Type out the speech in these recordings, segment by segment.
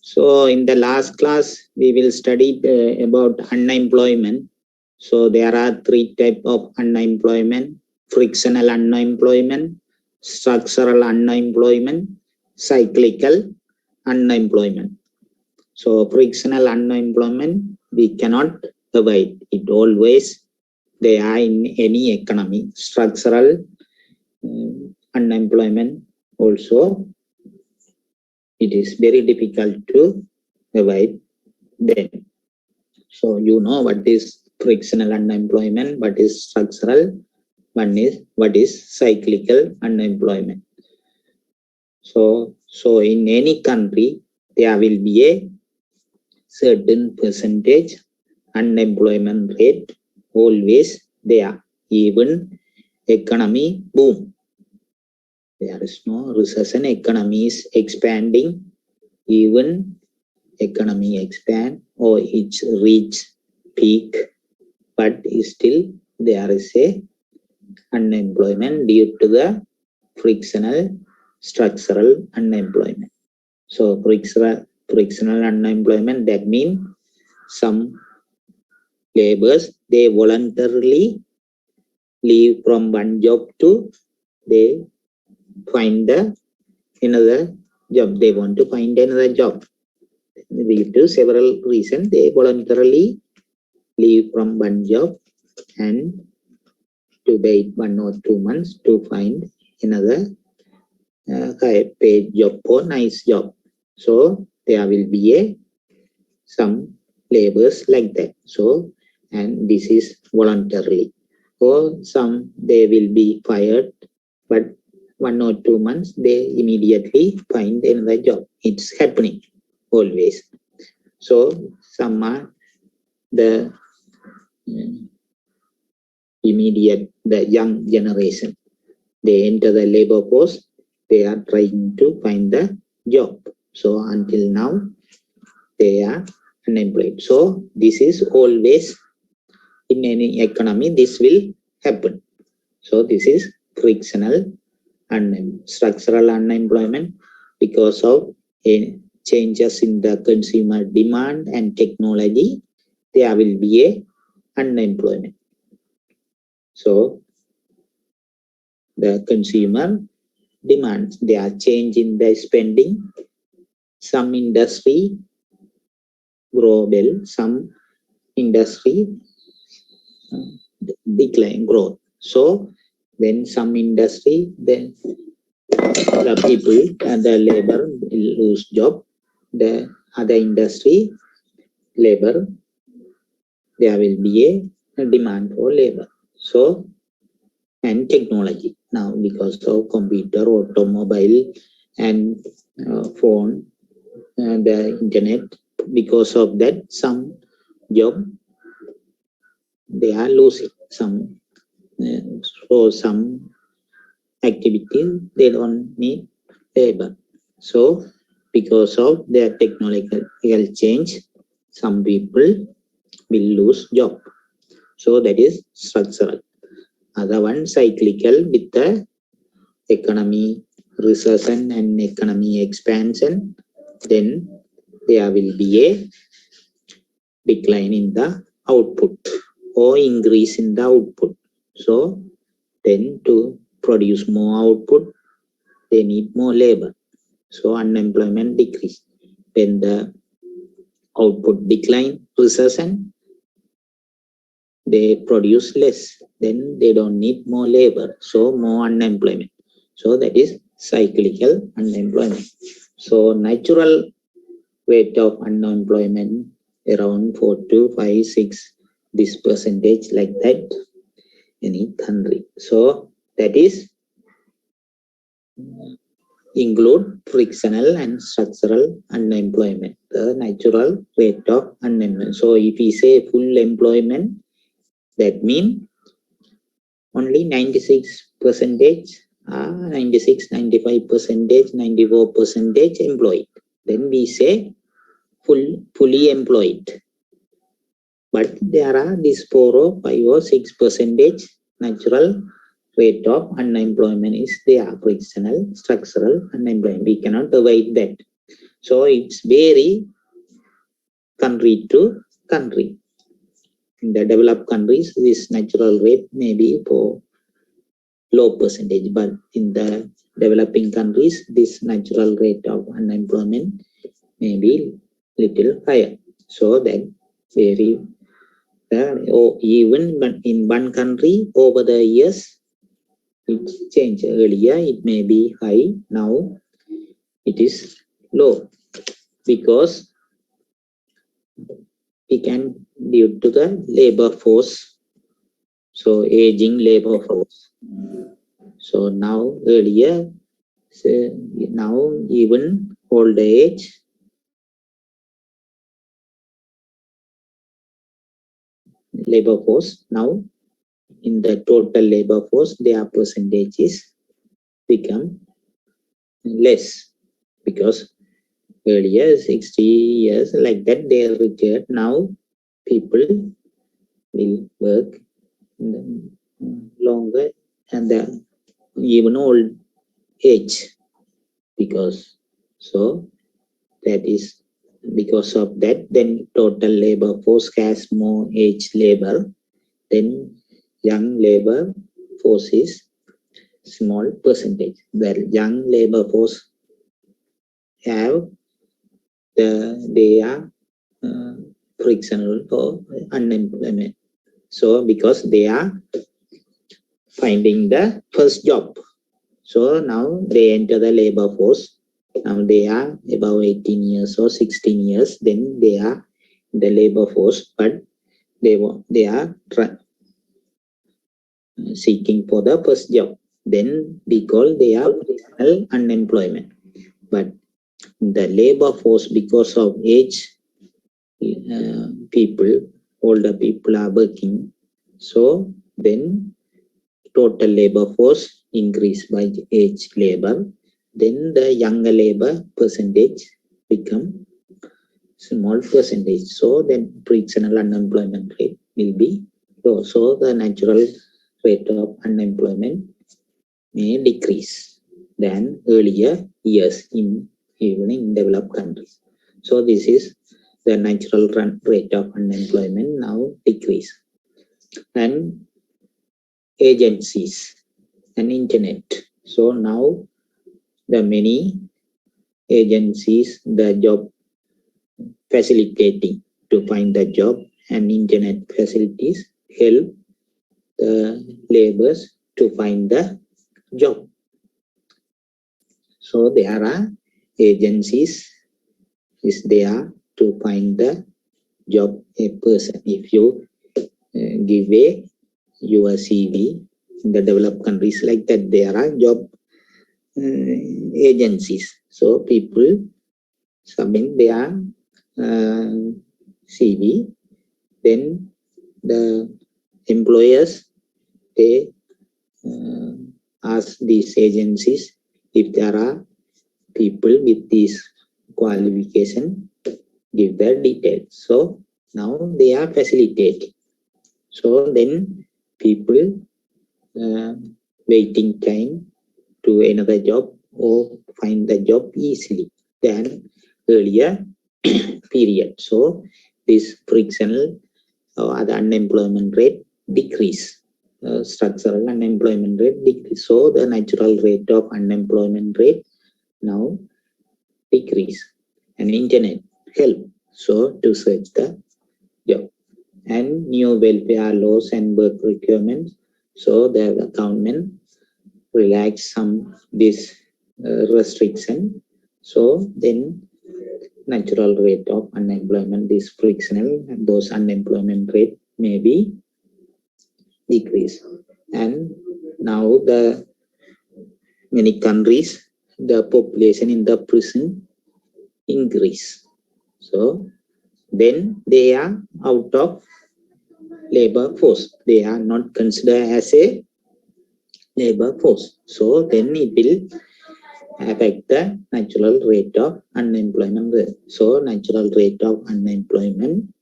So in the last class, we will study about unemployment. So there are three types of unemployment: frictional unemployment, structural unemployment, cyclical unemployment. So frictional unemployment, we cannot avoid it. Always they are in any economy. Structural unemployment also, it is very difficult to avoid them. So you know what is frictional unemployment, what is structural, what is cyclical unemployment. So in any country, there will be a certain percentage unemployment rate always there. Even economy boom, there is no recession, economy is expanding, even economy expand or it's reach peak, but still there is a unemployment due to the frictional structural unemployment. So frictional unemployment, that means some laborers, they voluntarily leave from one job to they find another job. They want to find another job. Due to several reasons, they voluntarily leave from one job and to wait 1 or 2 months to find another paid job or nice job. So there will be some labors like that. So, and this is voluntarily. Or some they will be fired, but 1 or 2 months they immediately find another job. It's happening always. So some are the immediate, the young generation. They enter the labor force, they are trying to find the job. So until now, they are unemployed. So this is always in any economy, this will happen. So this is frictional and structural unemployment because of changes in the consumer demand and technology. There will be a unemployment. So the consumer demands, they are changing the spending. Some industry grow well, some industry decline growth. So then some industry, then the people and the labor will lose job. The other industry labor, there will be a demand for labor. So and technology now, because of computer, automobile, and phone, the internet, because of that, some job they are losing. Some for some activity they don't need labor. So because of their technological change, some people will lose job. So that is structural. Other one cyclical, with the economy recession and economy expansion, then there will be a decline in the output or increase in the output. So then to produce more output, they need more labor. So unemployment decrease. When the output decline, recession, they produce less, then they don't need more labor, so more unemployment. So that is cyclical unemployment. So natural rate of unemployment around 4 to 5, 6, this percentage like that, any country. So that is include frictional and structural unemployment, the natural rate of unemployment. So if we say full employment, that means only 96 percentage, 96, 95 percentage, 94 percentage employed. Then we say fully employed. But there are this 4 or 5 or 6 percentage natural rate of unemployment is there, frictional, structural unemployment. We cannot avoid that. So it's very country to country. In the developed countries, this natural rate may be for low percentage, but in the developing countries, this natural rate of unemployment may be little higher. So that vary. Or even in one country, over the years, it changed. Earlier, it may be high. Now, it is low because we can due to the labor force. So aging labor force. So now earlier, so now even old age, labor force, now in the total labor force, their percentages become less because earlier 60 years like that they retired. Now people will work longer and even old age, because so that is because of that, then total labor force has more age labor, then young labor force is small percentage. Well, young labor force have they are frictional for unemployment. So because they are finding the first job, so now they enter the labor force. Now they are above 18 years or 16 years, then they are in the labor force, but they are seeking for the first job. Then we call they are frictional unemployment. But the labor force, because of age, people, older people are working. So then total labor force increased by age labor. Then the younger labor percentage become small percentage. So then frictional unemployment rate will be low. So the natural rate of unemployment may decrease than earlier years even in developed countries. So this is the natural rate of unemployment now decrease. And agencies and internet. So now the many agencies, the job facilitating to find the job, and internet facilities help the laborers to find the job. So there are agencies is there to find the job a person. If you give a your CV in the developed countries like that, there are job agencies. So people submit their CV, then the employers, they ask these agencies if there are people with this qualification, give their details. So now they are facilitating. So then people waiting time to another job or find the job easily than earlier period. So this frictional or the unemployment rate decrease. Structural unemployment rate decrease. So the natural rate of unemployment rate now decrease. And internet help so to search the job. And new welfare laws and work requirements. So the government relax some this restriction. So then natural rate of unemployment is frictional, and those unemployment rate may be decreased. And now the many countries, the population in the prison increase. So then they are out of labor force. They are not considered as a labor force. So then it will affect the natural rate of unemployment rate. So natural rate of unemployment,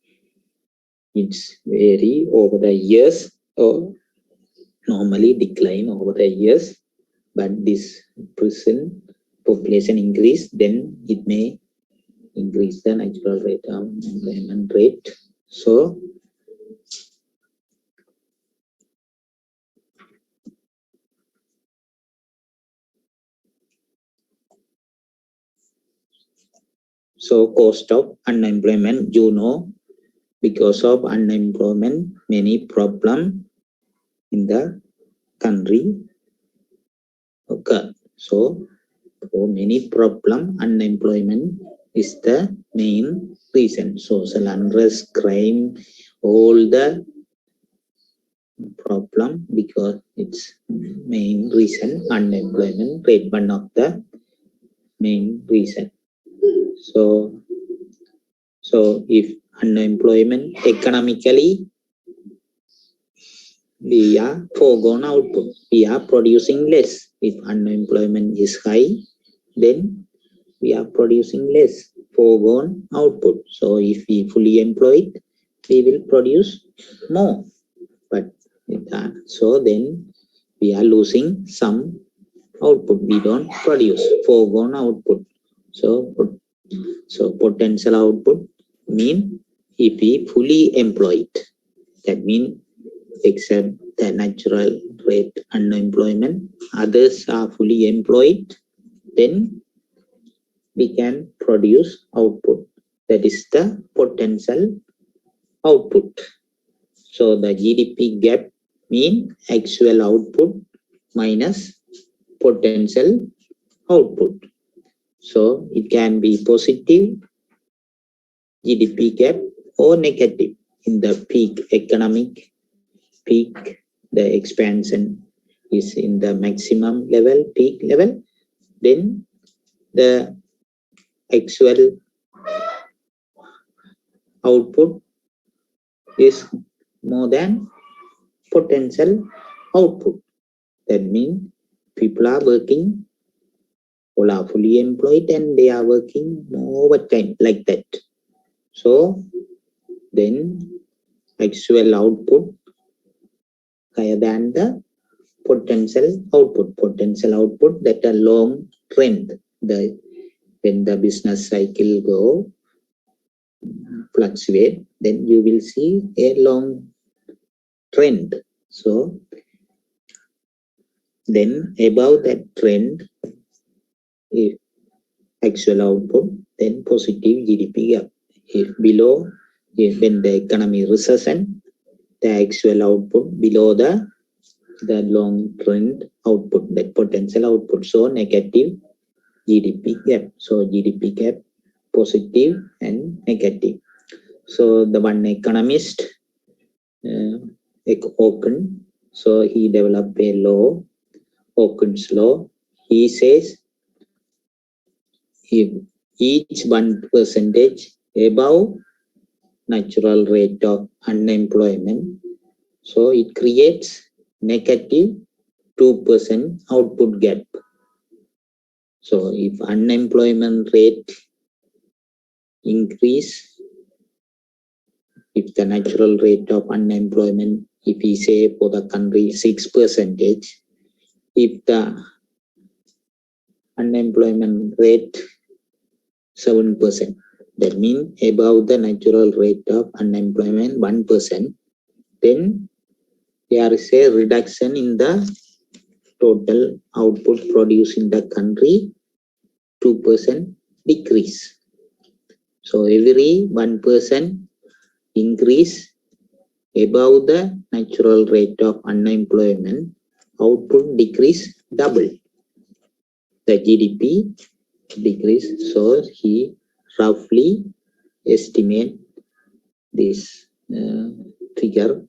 it's vary over the years or normally decline over the years, but this prison population increase, then it may increase the natural rate of unemployment rate. So cost of unemployment, you know, because of unemployment, many problem in the country occur. So for many problem, unemployment is the main reason. Social unrest, crime, all the problem because it's main reason unemployment rate, one of the main reason. So if unemployment economically, we are foregone output, we are producing less. If unemployment is high, then we are producing less foregone output. So if we fully employed, we will produce more. But so then we are losing some output. We don't produce foregone output. So potential output mean if we fully employed, that means except the natural rate unemployment, others are fully employed, then we can produce output. That is the potential output. So the GDP gap mean actual output minus potential output. So it can be positive GDP gap or negative. In the peak economic peak, the expansion is in the maximum level, peak level, then the actual output is more than potential output. That means people are working, all are fully employed and they are working more overtime like that. So then actual output higher than the potential output. Potential output that a long trend. When the business cycle go fluctuate, then you will see a long trend. So then above that trend, if actual output, then positive GDP gap. If below, when the economy recession, the actual output below the long trend output, that potential output. So negative GDP gap. So GDP gap positive and negative. So the one economist, Oken, so he developed a law, Oken's law. He says if each 1% above natural rate of unemployment, so it creates negative 2% output gap. So if unemployment rate increase, if the natural rate of unemployment, if we say for the country 6%, if the unemployment rate 7%, that means above the natural rate of unemployment 1%, then there is a reduction in the total output produced in the country, 2% decrease. So every 1% increase above the natural rate of unemployment, output decrease double. The GDP decrease. So he roughly estimate this figure,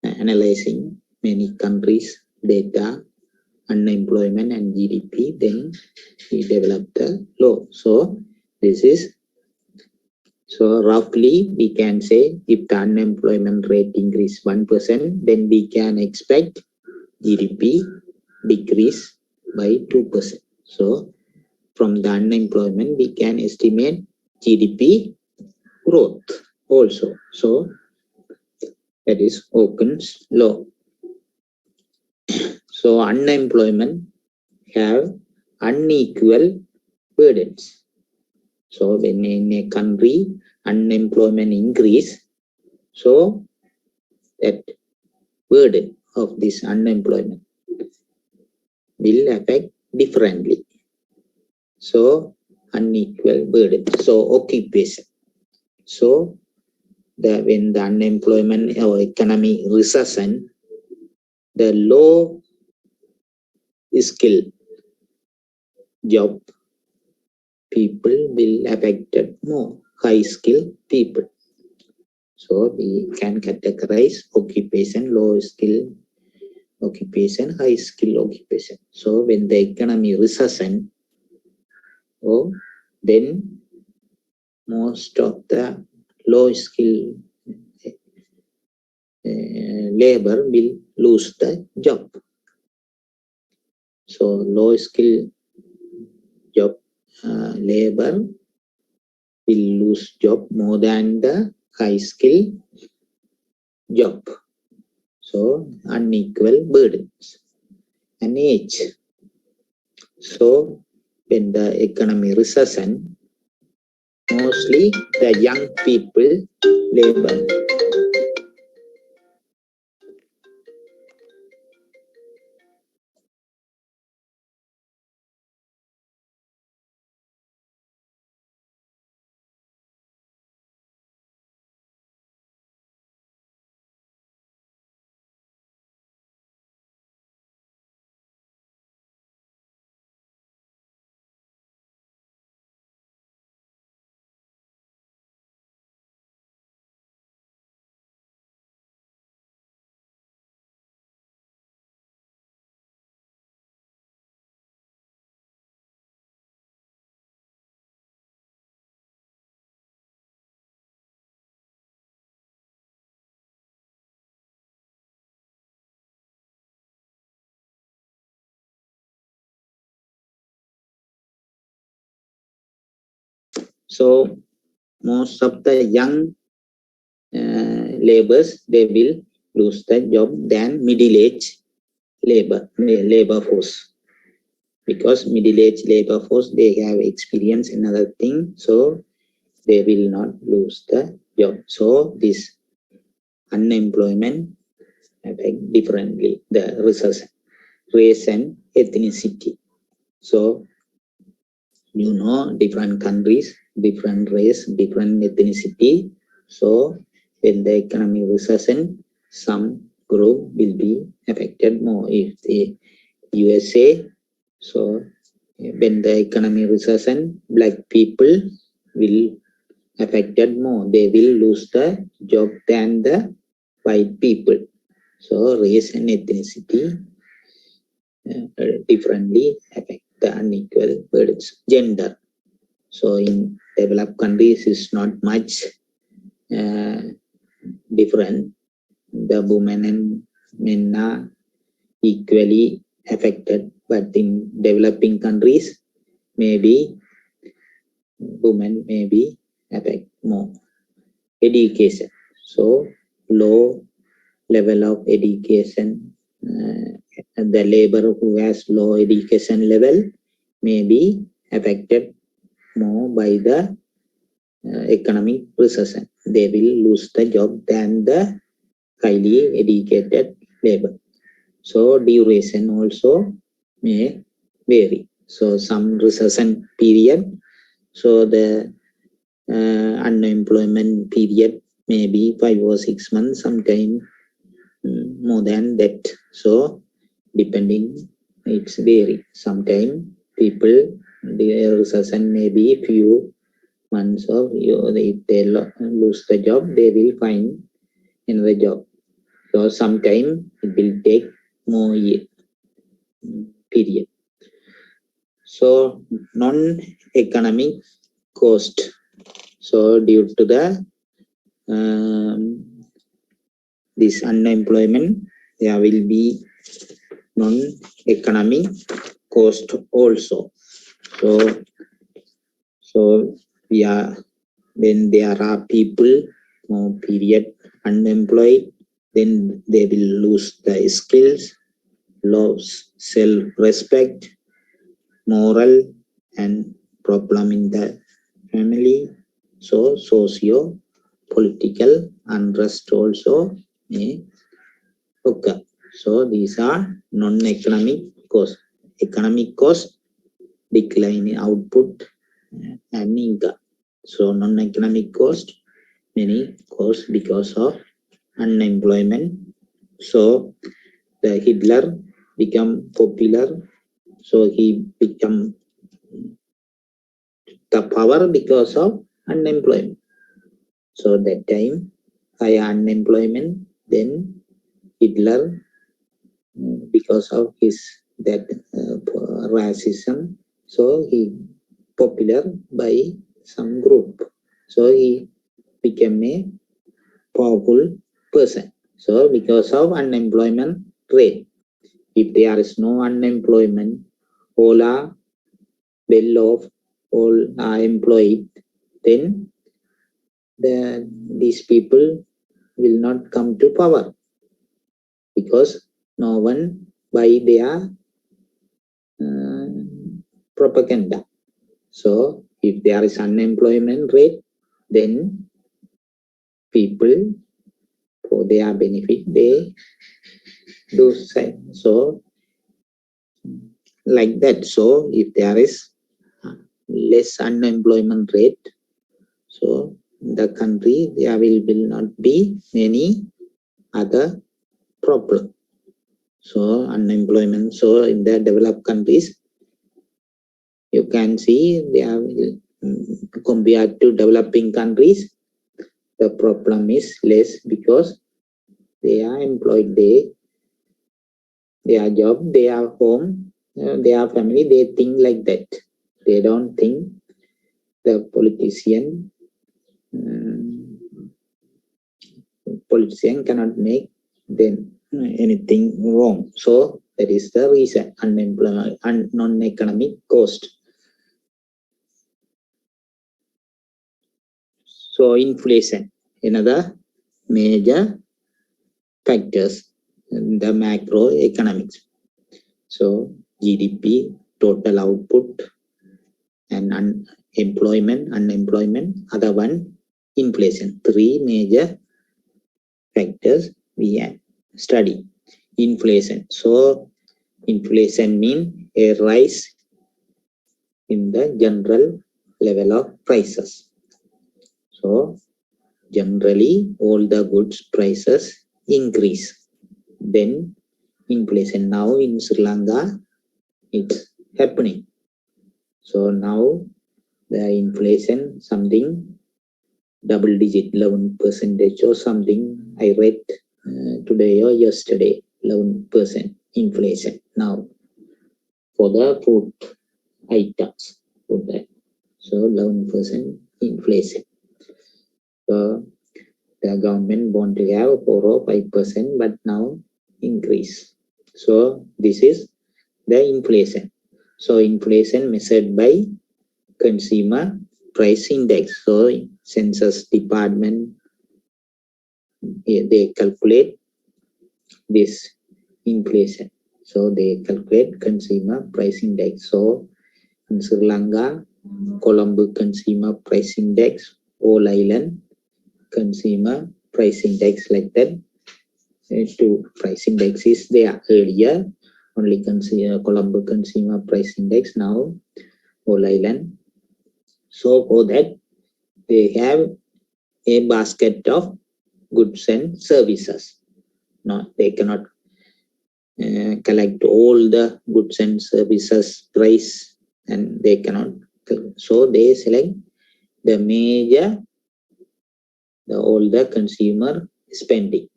analyzing many countries' data, unemployment and GDP. Then he developed the law. So this is, so roughly we can say if the unemployment rate increase 1%, then we can expect GDP decrease by 2%. So from the unemployment, we can estimate GDP growth also. So that is Oken's law. So unemployment have unequal burdens. So when in a country unemployment increase, so that burden of this unemployment will affect differently. So unequal burden. So occupation. So when the unemployment or economy recession, the low skill job people will affected more, high skill people. So we can categorize occupation, low skill occupation, high skill occupation. So when the economy recession, then most of the low skill labor will lose the job. So low skill job labor will lose job more than the high skill job. So unequal burdens and age. So when the economy recession, mostly the young people labor So most of the young laborers, they will lose the job than middle-aged labor force, because middle-aged labor force, they have experience in other thing, so they will not lose the job. So this unemployment affect differently the resource, race and ethnicity. So different countries, different race, different ethnicity. So when the economic recession, some group will be affected more. If the USA, so when the economic recession, black people will affected more. They will lose the job than the white people. So race and ethnicity differently affect the unequal burdens. Gender. So in developed countries is not much different. The women and men are equally affected, but in developing countries, maybe women may be affected more. Education. So low level of education, the labor who has low education level may be affected more by the economic recession. They will lose the job than the highly educated labor. So duration also may vary. So some recession period, so the unemployment period may be 5 or 6 months, sometimes more than that. So depending, it's vary. Sometimes people, the recession may be few months of, if they lose the job, they will find another job. So sometimes it will take more year period. So non-economic cost. So due to the this unemployment, there will be non-economic cost also. So when there are people more period unemployed, then they will lose the skills, lose self-respect, moral, and problem in the family. So socio-political unrest also may occur. So these are non-economic costs. Economic cost, decline in output and income. So non-economic cost, many costs because of unemployment. So the Hitler become popular, so he become the power because of unemployment. So that time higher unemployment, then Hitler, because of his that racism, so he popular by some group, so he became a powerful person. So because of unemployment rate, if there is no unemployment, all are well off, all are employed, then these people will not come to power, because no one buy their propaganda. So if there is unemployment rate, then people, for their benefit, they do same. So like that. So if there is less unemployment rate, so the country, there will not be many other problem. So unemployment. So in the developed countries, you can see there will, compared to developing countries, the problem is less because they are employed, their job, their home, their family, they think like that. They don't think the politician cannot make them anything wrong. So that is the reason, unemployment and non-economic cost. So inflation, another major factors in the macroeconomics. So GDP, total output, and unemployment, other one, inflation. Three major factors we have study. Inflation. So inflation means a rise in the general level of prices. So generally all the goods prices increase. Then inflation. Now in Sri Lanka it's happening. So now the inflation something double digit 11% or something I read today or yesterday, 11% inflation now for the food items. So 11% inflation. So the government want to have 4 or 5%, but now increase. So this is the inflation. So inflation measured by consumer price index. So census department, they calculate this inflation. So they calculate consumer price index. So in Sri Lanka, Colombo consumer price index, all island consumer price index, like that. Two price index is there earlier, only Colombo consumer price index, now all island. So for that they have a basket of goods and services. No, they cannot collect all the goods and services price, and they cannot. So they select the major, all the consumer spending,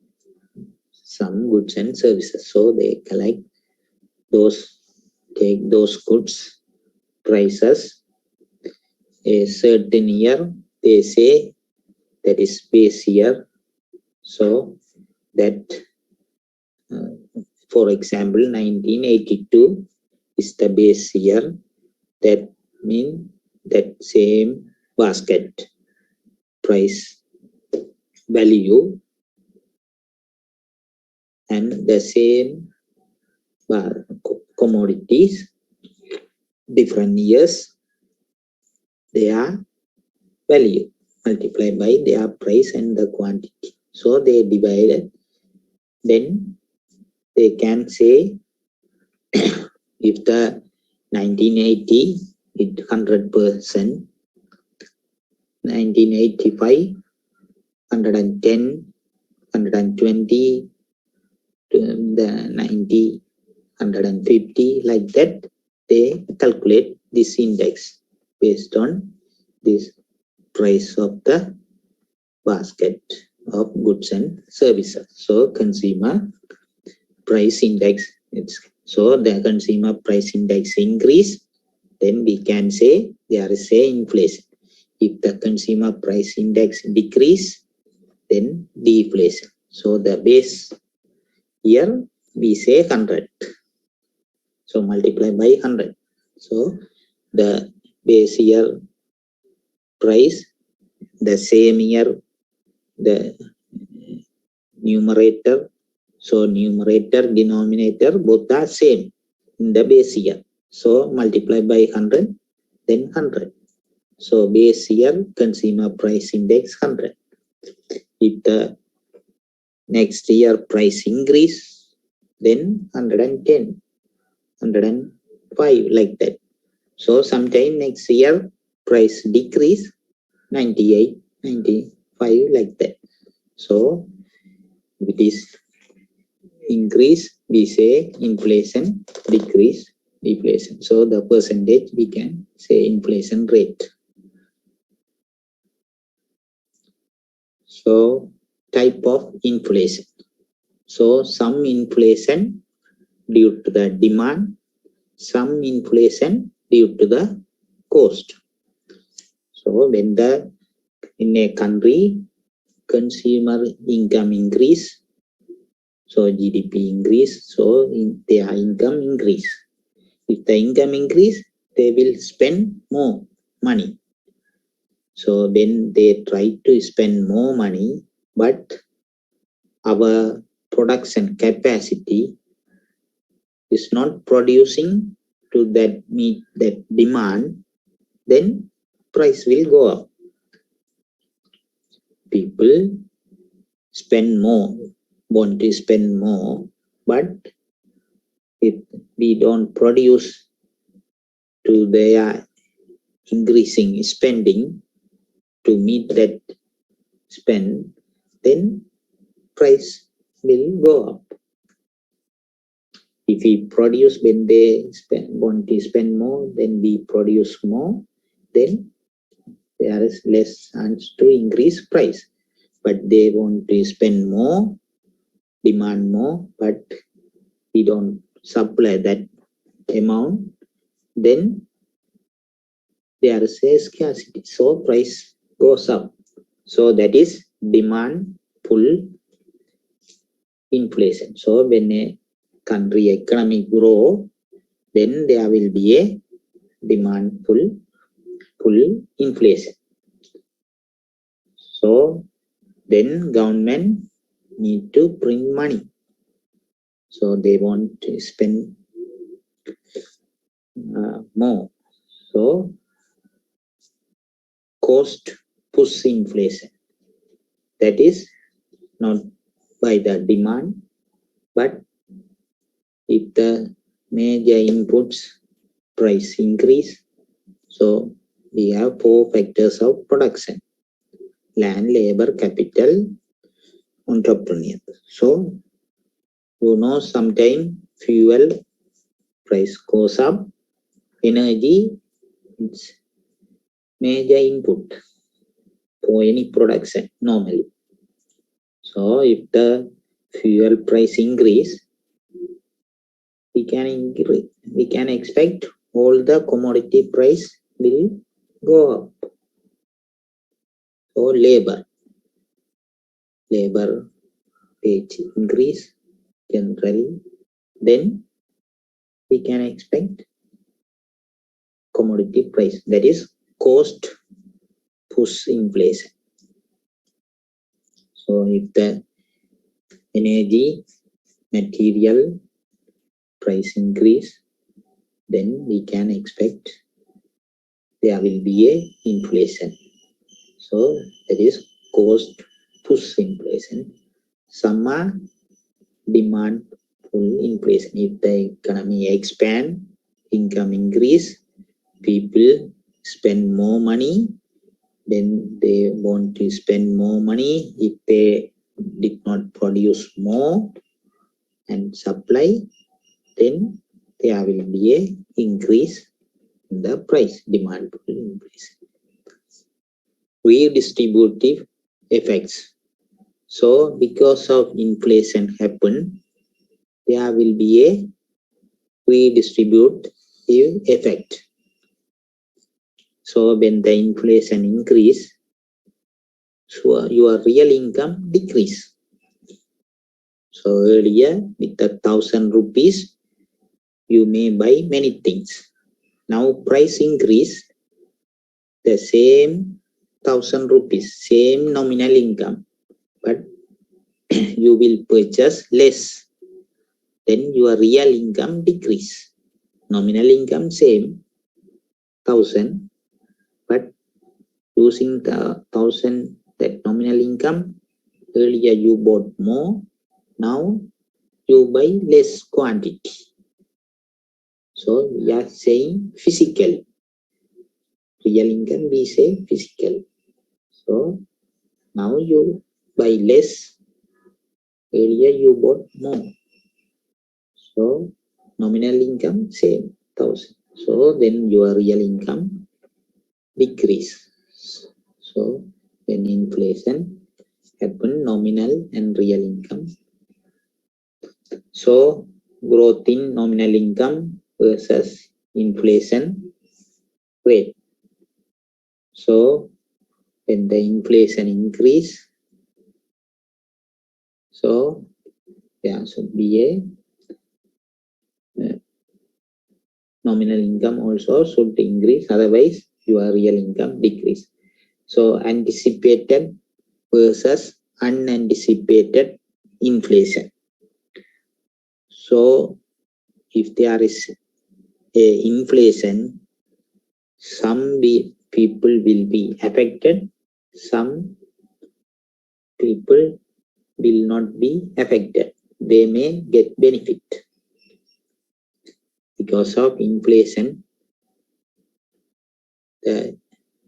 some goods and services. So they collect those, take those goods prices a certain year. They say that is base year. So that for example 1982 is the base year. That means that same basket price value and the same commodities, different years, their value multiplied by their price and the quantity. So they divided. Then they can say if the 1980 is 100%, 1985 110, 120, the 90, 150, like that. They calculate this index based on this price of the basket of goods and services. So consumer price index, so the consumer price index increase, then we can say there is a inflation. If the consumer price index decrease, then deflation. So the base year we say 100. So multiply by 100. So the base year price, the same year, the numerator, so numerator, denominator, both are same in the base year. So multiply by 100, then 100. So base year consumer price index 100. If the next year price increase, then 110, 105, like that. So sometime next year price decrease, 98, 95, like that. So if it is increase, we say inflation, decrease, deflation. So the percentage we can say inflation rate. So type of inflation. So some inflation due to the demand, some inflation due to the cost. So when in a country consumer income increase, so GDP increase, so their income increase. If the income increase, they will spend more money. So when they try to spend more money, but our production capacity is not producing to that meet that demand, then price will go up. People spend more, want to spend more, but if we don't produce to their increasing spending to meet that spend, then price will go up. If we produce when they want to spend more, then we produce more, then there is less chance to increase price. But they want to spend more, demand more, but we don't supply that amount, then there is a scarcity, so price goes up. So that is demand pull inflation. So when a country economy grow, then there will be a demand pull inflation. So then government need to print money. So they want to spend more. So cost push inflation. That is not by the demand, but if the major inputs price increase, so we have 4 factors of production: land, labor, capital, entrepreneur. So you know, sometimes fuel price goes up, energy is major input for any production normally. So if the fuel price increase, we can expect all the commodity price will go up. So labor wage increase generally, then we can expect commodity price, that is cost push inflation. So if the energy material price increase, then we can expect there will be a inflation. So that is cost push inflation. Some are demand pull inflation. If the economy expand, income increase, people spend more money, then they want to spend more money. If they did not produce more and supply, then there will be a increase in the price, demand pull increase. Redistributive effects. So because of inflation happen, there will be a redistributive effect. So when the inflation increase, so your real income decrease. So earlier with the 1,000 rupees, you may buy many things. Now price increase, the same 1,000 rupees, same nominal income, but you will purchase less. Then your real income decrease. Nominal income same 1,000, but using the 1,000 that nominal income, earlier you bought more, now you buy less quantity. So we are saying physical. Real income we say physical. So now you buy less, earlier you bought more. So nominal income same 1,000. So then your real income decrease. So when inflation happen, nominal and real income. So growth in nominal income versus inflation rate. So when the inflation increase, so there should be a nominal income also should increase, otherwise your real income decrease. So anticipated versus unanticipated inflation. So if there is a inflation, some people will be affected, some people will not be affected. They may get benefit. Because of inflation, the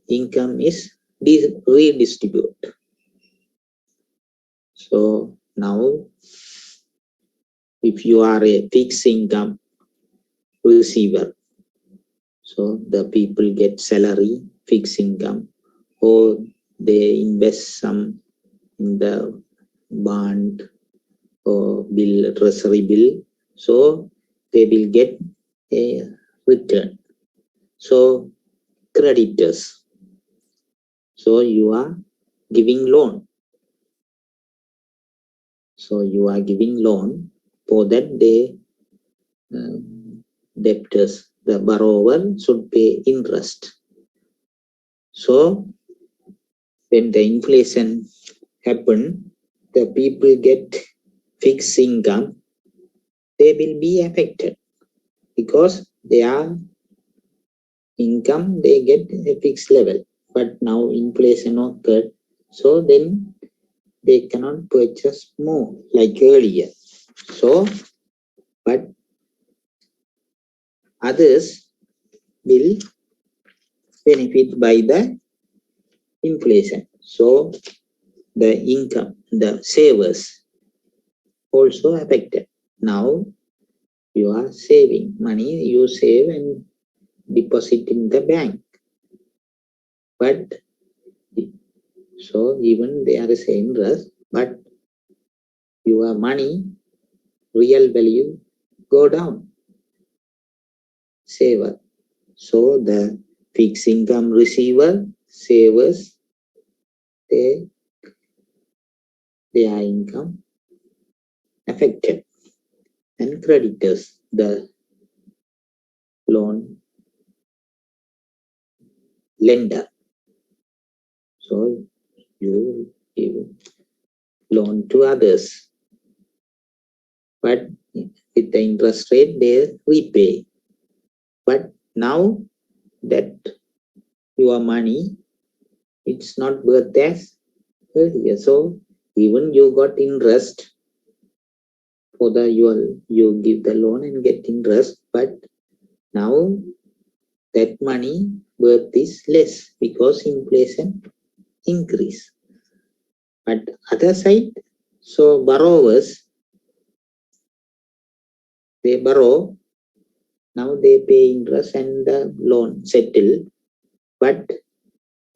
income is redistributed. So now, if you are a fixed income receiver, so the people get salary, fixed income, or they invest some in the bond or treasury bill, so they will get a return. So creditors, so you are giving loan. So you are giving loan, for that they debtors, the borrower should pay interest. So when the inflation happen, the people get fixed income, they will be affected because their income they get a fixed level. But now inflation occurred, so then they cannot purchase more like earlier. So, but others will benefit by the inflation. So the income, the savers also affected. Now you are saving money, you save and deposit in the bank. But so even there is interest, but your money real value go down. Saver. So the fixed income receiver, savers, their income affected. And creditors, the loan lender. So you give loan to others, but with the interest rate they repay. But now that your money, it's not worth as earlier. So even you got interest for the you give the loan and get interest, but now that money worth is less because inflation increase. But other side, so borrowers, they borrow, now they pay interest and the loan settle, but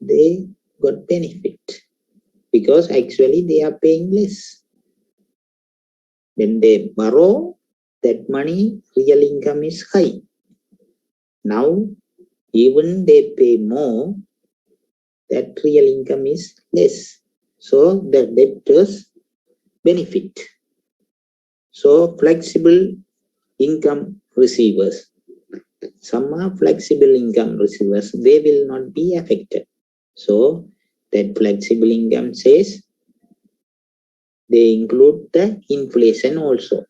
they got benefit because actually they are paying less. When they borrow, that money real income is high. Now even they pay more, that real income is less. So the debtors benefit. So flexible income receivers, some are flexible income receivers, they will not be affected. So that flexible income says they include the inflation also.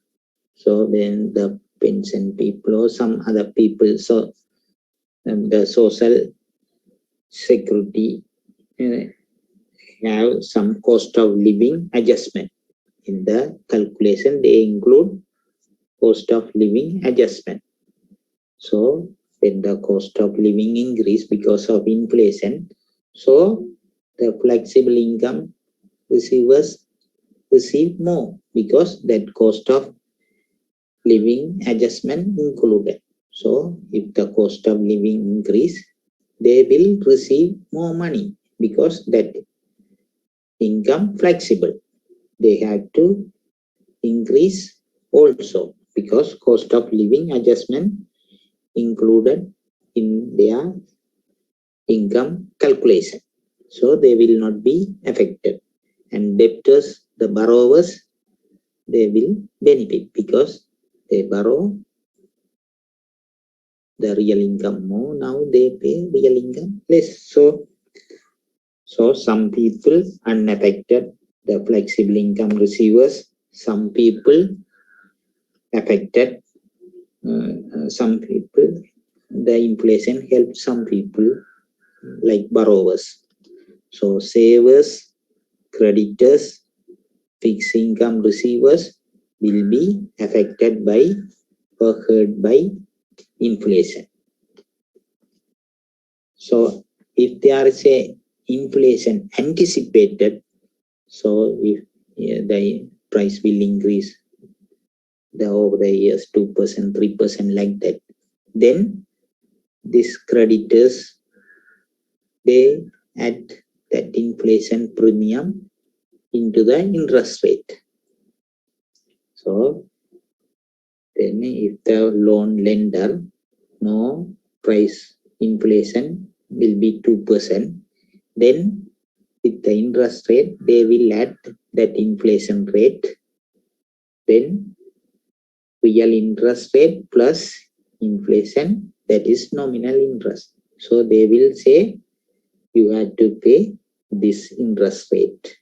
So when the pension people or some other people, so the social security have some cost of living adjustment. In the calculation, they include cost of living adjustment. So when the cost of living increase because of inflation, so the flexible income receivers receive more because that cost of living adjustment included. So if the cost of living increase, they will receive more money because that income flexible. They have to increase also because cost of living adjustment included in their income calculation. So they will not be affected. And debtors, the borrowers, they will benefit because they borrow the real income more. Now they pay real income less. So So some people unaffected, the flexible income receivers. Some people affected, some people, the inflation helped some people like borrowers. So savers, creditors, fixed income receivers will be affected by or hurt by inflation. So if there is a inflation anticipated, so if the price will increase over the years 2%, 3% like that, then these creditors, they add that inflation premium into the interest rate. So then if the loan lender no price inflation will be 2%, then with the interest rate they will add that inflation rate, then real interest rate plus inflation, that is nominal interest. So they will say you have to pay this interest rate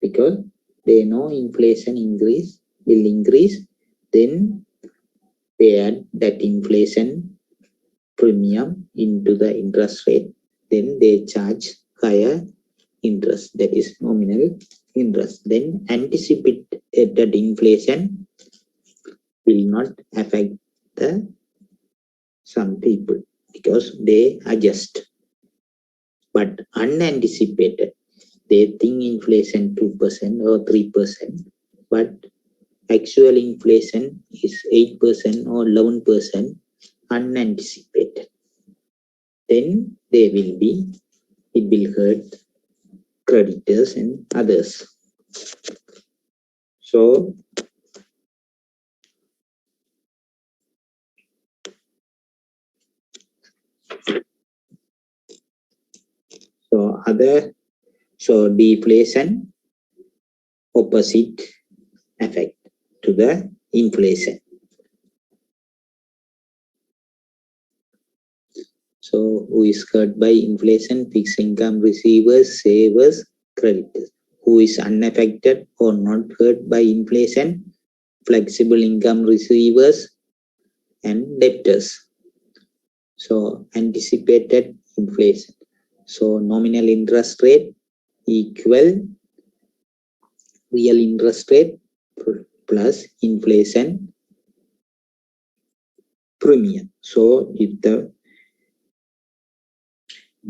because they know inflation will increase, then they add that inflation premium into the interest rate, then they charge higher interest, that is nominal interest. Then anticipated inflation will not affect some people because they adjust. But unanticipated, they think inflation 2% or 3%, but actual inflation is 8% or 11% unanticipated. Then it will hurt creditors and others. So deflation opposite effect to the inflation. So who is hurt by inflation? Fixed income receivers, savers, creditors. Who is unaffected or not hurt by inflation? Flexible income receivers and debtors. So anticipated inflation. So nominal interest rate equal real interest rate plus inflation premium. So if the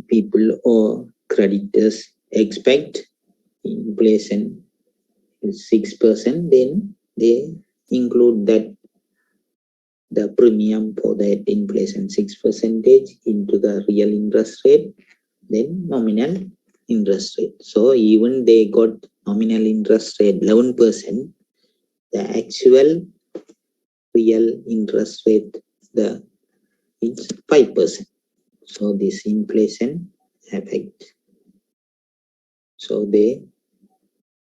people or creditors expect inflation is 6%, then they include that the premium for that inflation 6% into the real interest rate, then nominal interest rate. So even they got nominal interest rate 11%, the actual real interest rate is 5%. So this inflation effect. So they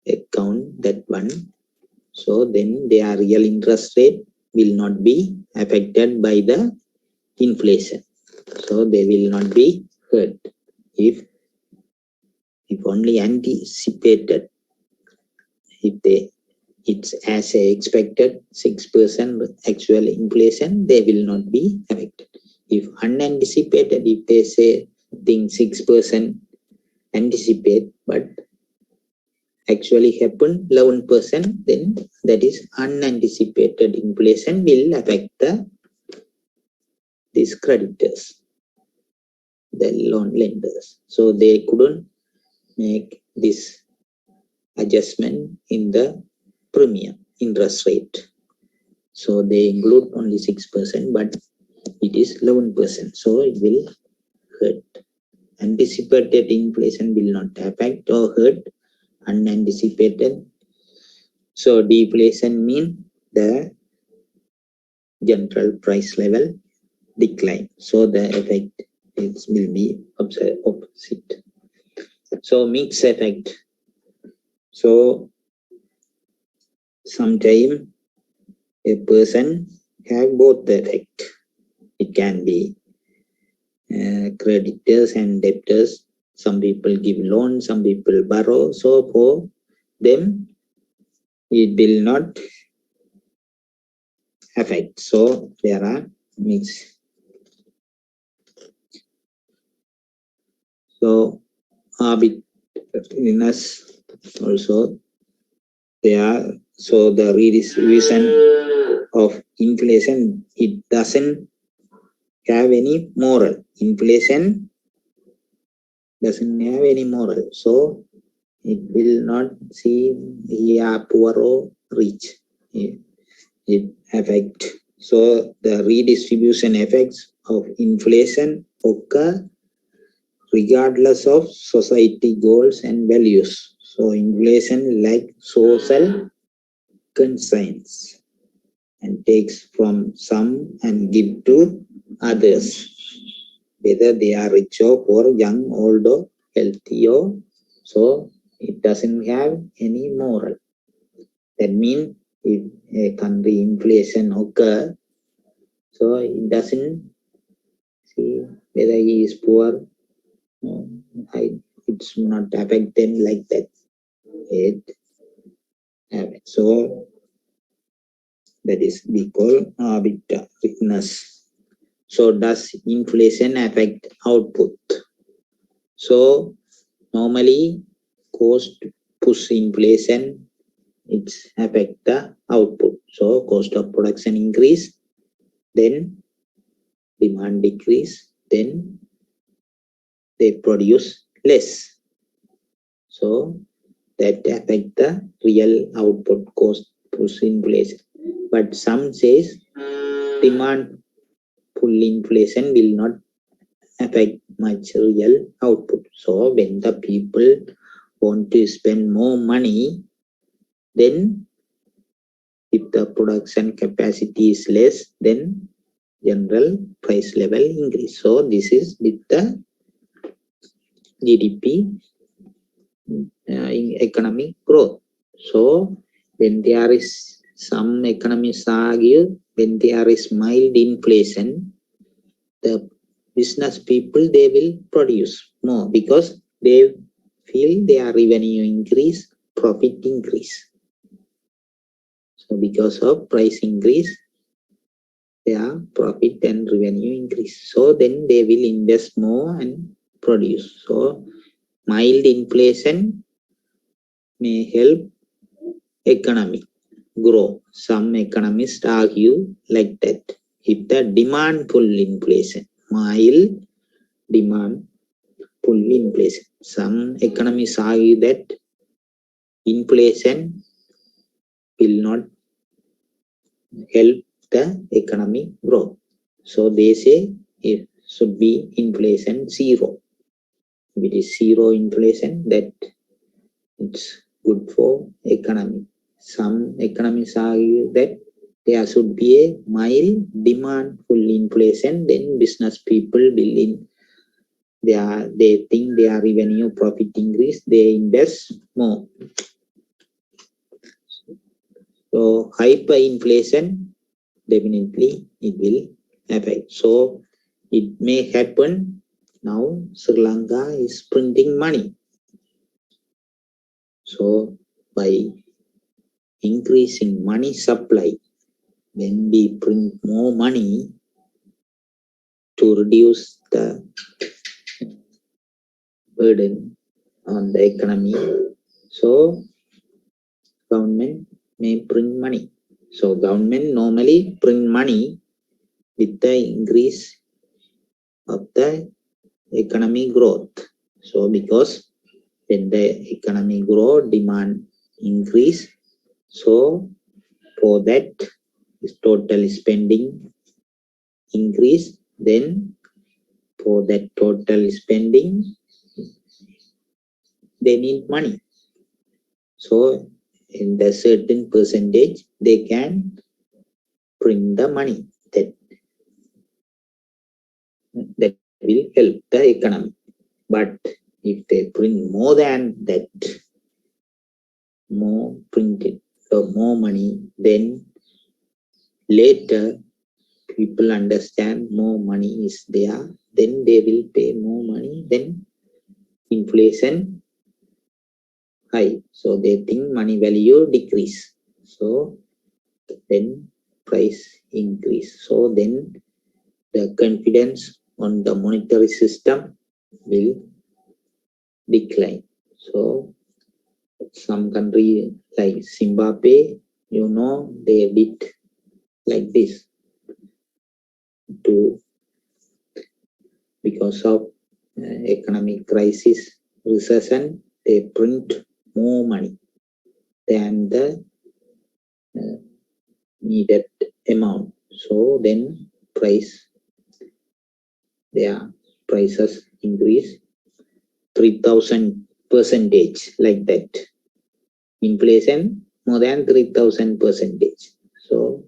account that one. So then their real interest rate will not be affected by the inflation. So they will not be hurt if only anticipated. If it's as expected 6% actual inflation, they will not be affected. If unanticipated, if they say think 6% anticipate but actually happen 11%, then that is unanticipated inflation will affect these creditors, the loan lenders. So they couldn't make this adjustment in the premium interest rate. So they include only 6%, but it is 11%. So it will hurt. Anticipated inflation will not affect or hurt unanticipated. So deflation means the general price level decline. So the effect will be opposite. So mix effect. So sometimes a person have both the effect. It can be creditors and debtors Some people give loan, some people borrow. So for them, it will not affect. So there are mixed. So arbitrariness also there. So the redistribution of inflation, it doesn't have any moral. Inflation doesn't have any moral. So it will not see here poor or rich. It affect. So the redistribution effects of inflation occur regardless of society goals and values. So inflation like social constraints and takes from some and give to others, whether they are rich or poor, young, old or healthy or so. It doesn't have any moral. That means if a country inflation occur, so it doesn't see whether he is poor. It's not affect them like that. It so that is we call arbitrariness. So does inflation affect output? So normally cost push inflation, it's affect the output. So cost of production increase, then demand decrease, then they produce less. So that affect the real output cost push inflation. But some says demand pull inflation will not affect much real output. So when the people want to spend more money, then if the production capacity is less, then general price level increase. So this is with the GDP in economic growth. So when there is some economists argue when there is mild inflation, the business people they will produce more because they feel their revenue increase, profit increase. So because of price increase, their profit and revenue increase. So then they will invest more and produce. So mild inflation may help economy grow. Some economists argue like that. If the demand pull inflation, mild demand pull inflation. Some economists argue that inflation will not help the economic growth. So they say it should be inflation zero. If it is zero inflation, that it's good for economy. Some economists argue that there should be a mild demand pull inflation, then business people will they think their revenue profit increase, they invest more. So hyperinflation, definitely it will affect. So it may happen now Sri Lanka is printing money. So by increasing money supply, when we print more money to reduce the burden on the economy, so government may print money. So government normally print money with the increase of the economic growth. So because when the economy grow, demand increase. So for that total spending increase, then for that total spending they need money. So in the certain percentage they can print the money that will help the economy. But if they print more than that, more printed or more money, then later people understand more money is there, then they will pay more money, then inflation high. So they think money value decrease. So then price increase. So then the confidence on the monetary system will decline. So some country like Zimbabwe, you know, they did like this to because of economic crisis, recession, they print more money than the needed amount. So then their prices increase 3,000% like that. Inflation more than 3,000%. So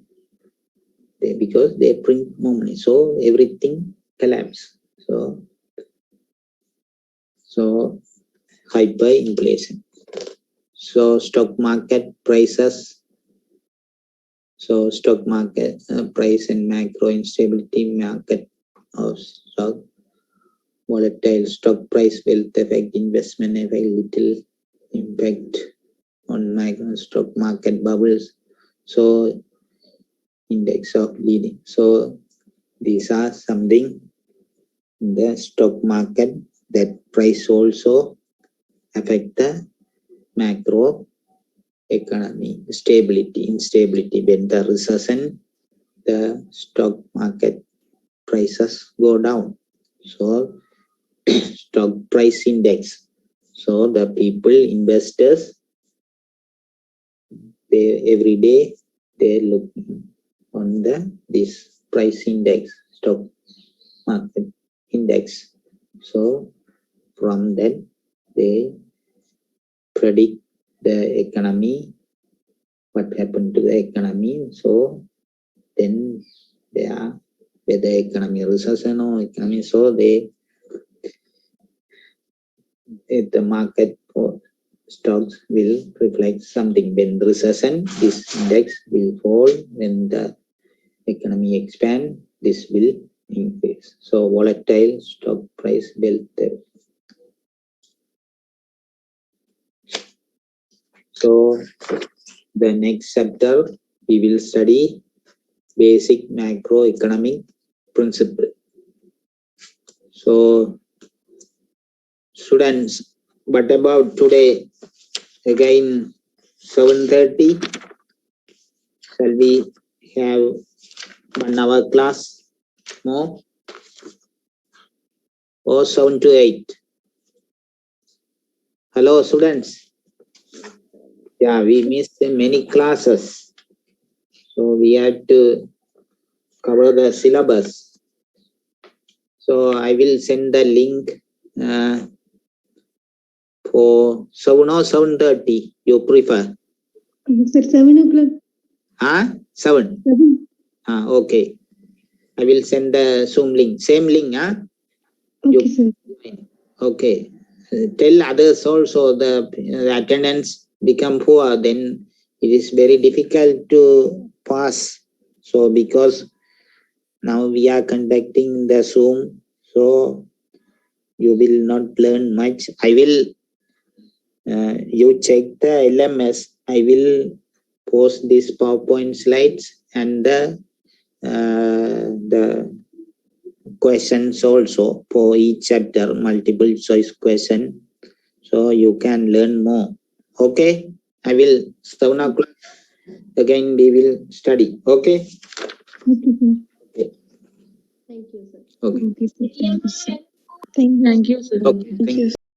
because they print more money, so everything collapse. So hyperinflation. So stock market prices. So stock market price and macro instability market of stock. Volatile stock price wealth effect investment effect little impact on macro stock market bubbles. So index of leading. So these are something in the stock market that price also affect the macro economy instability. When the recession, the stock market prices go down. So stock price index. So the people, investors, they every day they look on this price index, stock market index. So from that they predict the economy, what happened to the economy. So then they are whether economy recession or economy. So the market for stocks will reflect something. When recession, this index will fall. When the economy expand, this will increase. So volatile stock price wealth. So the next chapter we will study basic macroeconomic principle. So students, what about today? Again 7:30. Shall we have 1 hour class more? Or 7 to 8? Hello students. Yeah, we missed many classes. So we had to cover the syllabus. So I will send the link for 7 or 7:30. You prefer? Sir, 7 o'clock. 7. Okay. I will send the Zoom link. Same link, Okay, sir. Okay. Tell others also the attendance become poor, then it is very difficult to pass. So because now we are conducting the Zoom, so you will not learn much. I will you check the LMS. I will post these PowerPoint slides and the questions also for each chapter, multiple choice question, so you can learn more. Okay, I will 7 o'clock again we will study. Okay. Okay, sir. Okay. Thank you, sir. Okay. Okay, sir. Thank you, sir. Thank you, sir. Okay, thank you.